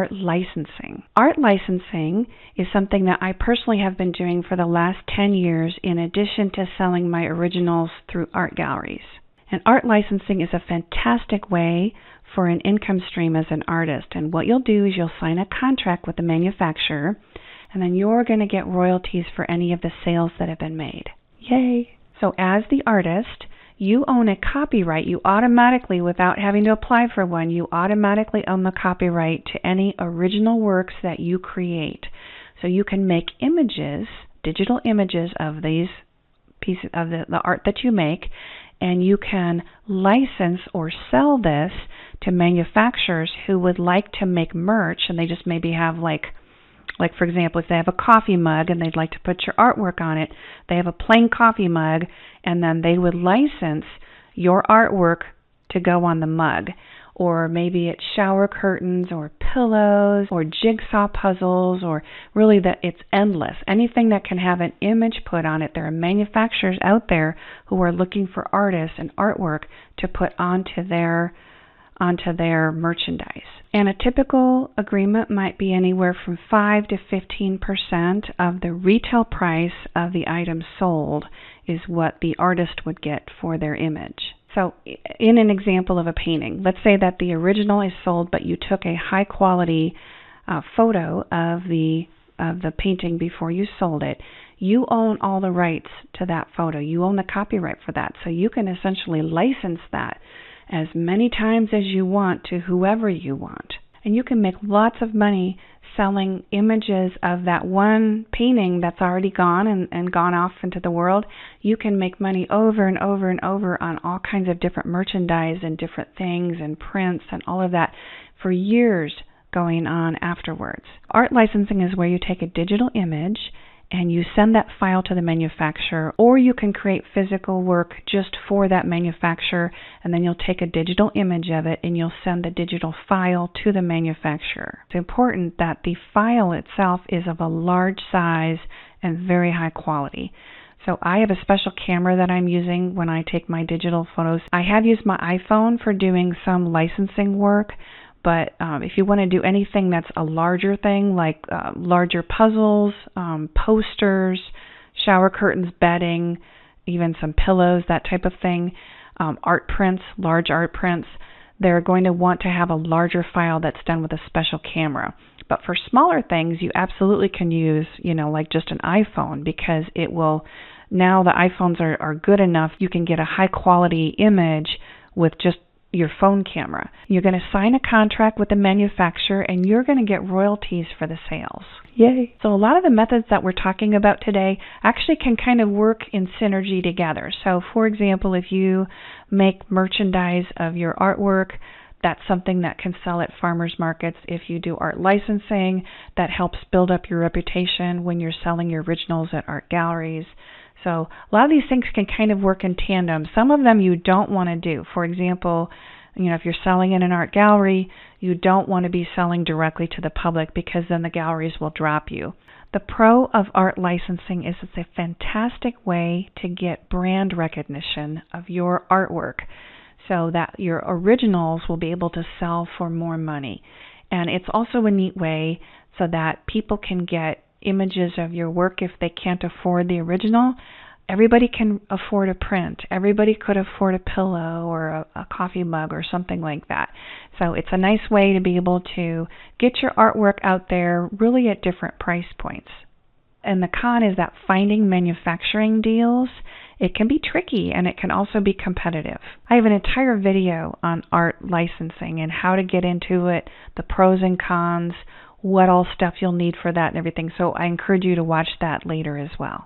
art licensing. Art licensing is something that I personally have been doing for the last 10 years in addition to selling my originals through art galleries. And art licensing is a fantastic way for an income stream as an artist. And what you'll do is you'll sign a contract with the manufacturer, and then you're going to get royalties for any of the sales that have been made. Yay! So as the artist, you own a copyright. You automatically, without having to apply for one, you automatically own the copyright to any original works that you create. So you can make images, digital images of these pieces of the art that you make, and you can license or sell this to manufacturers who would like to make merch, and they just maybe have like for example, if they have a coffee mug and they'd like to put your artwork on it, they have a plain coffee mug, and then they would license your artwork to go on the mug. Or maybe it's shower curtains or pillows or jigsaw puzzles, or really that it's endless. Anything that can have an image put on it. There are manufacturers out there who are looking for artists and artwork to put onto their merchandise. And a typical agreement might be anywhere from 5 to 15% of the retail price of the item sold is what the artist would get for their image. So in an example of a painting, let's say that the original is sold, but you took a high quality photo of the painting before you sold it. You own all the rights to that photo. You own the copyright for that. So you can essentially license that as many times as you want to whoever you want. And you can make lots of money selling images of that one painting that's already gone and gone off into the world. You can make money over and over and over on all kinds of different merchandise and different things and prints and all of that for years going on afterwards. Art licensing is where you take a digital image and you send that file to the manufacturer, or you can create physical work just for that manufacturer, and then you'll take a digital image of it and you'll send the digital file to the manufacturer. It's important that the file itself is of a large size and very high quality. So I have a special camera that I'm using when I take my digital photos. I have used my iPhone for doing some licensing work, but if you want to do anything that's a larger thing, like larger puzzles, posters, shower curtains, bedding, even some pillows, that type of thing, art prints, large art prints, they're going to want to have a larger file that's done with a special camera. But for smaller things, you absolutely can use, like just an iPhone, because it will, now the iPhones are good enough, you can get a high quality image with just your phone camera. You're going to sign a contract with the manufacturer and you're going to get royalties for the sales. Yay! So a lot of the methods that we're talking about today actually can kind of work in synergy together. So for example, if you make merchandise of your artwork, that's something that can sell at farmers markets. If you do art licensing, that helps build up your reputation when you're selling your originals at art galleries. So a lot of these things can kind of work in tandem. Some of them you don't want to do. For example, if you're selling in an art gallery, you don't want to be selling directly to the public because then the galleries will drop you. The pro of art licensing is it's a fantastic way to get brand recognition of your artwork so that your originals will be able to sell for more money. And it's also a neat way so that people can get images of your work if they can't afford the original. Everybody can afford a print. Everybody could afford a pillow or a coffee mug or something like that. So it's a nice way to be able to get your artwork out there really at different price points. And the con is that finding manufacturing deals, it can be tricky and it can also be competitive. I have an entire video on art licensing and how to get into it, the pros and cons, what all stuff you'll need for that and everything. So I encourage you to watch that later as well.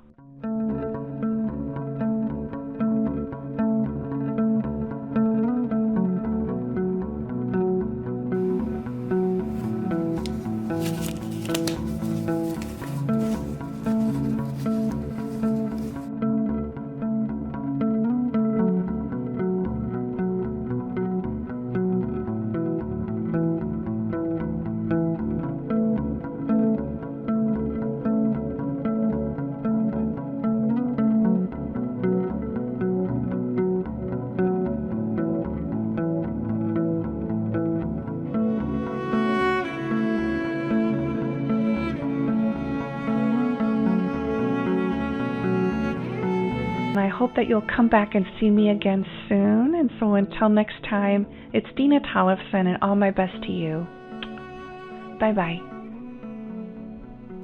And I hope that you'll come back and see me again soon. And so until next time, it's Dena Tollefson and all my best to you. Bye-bye.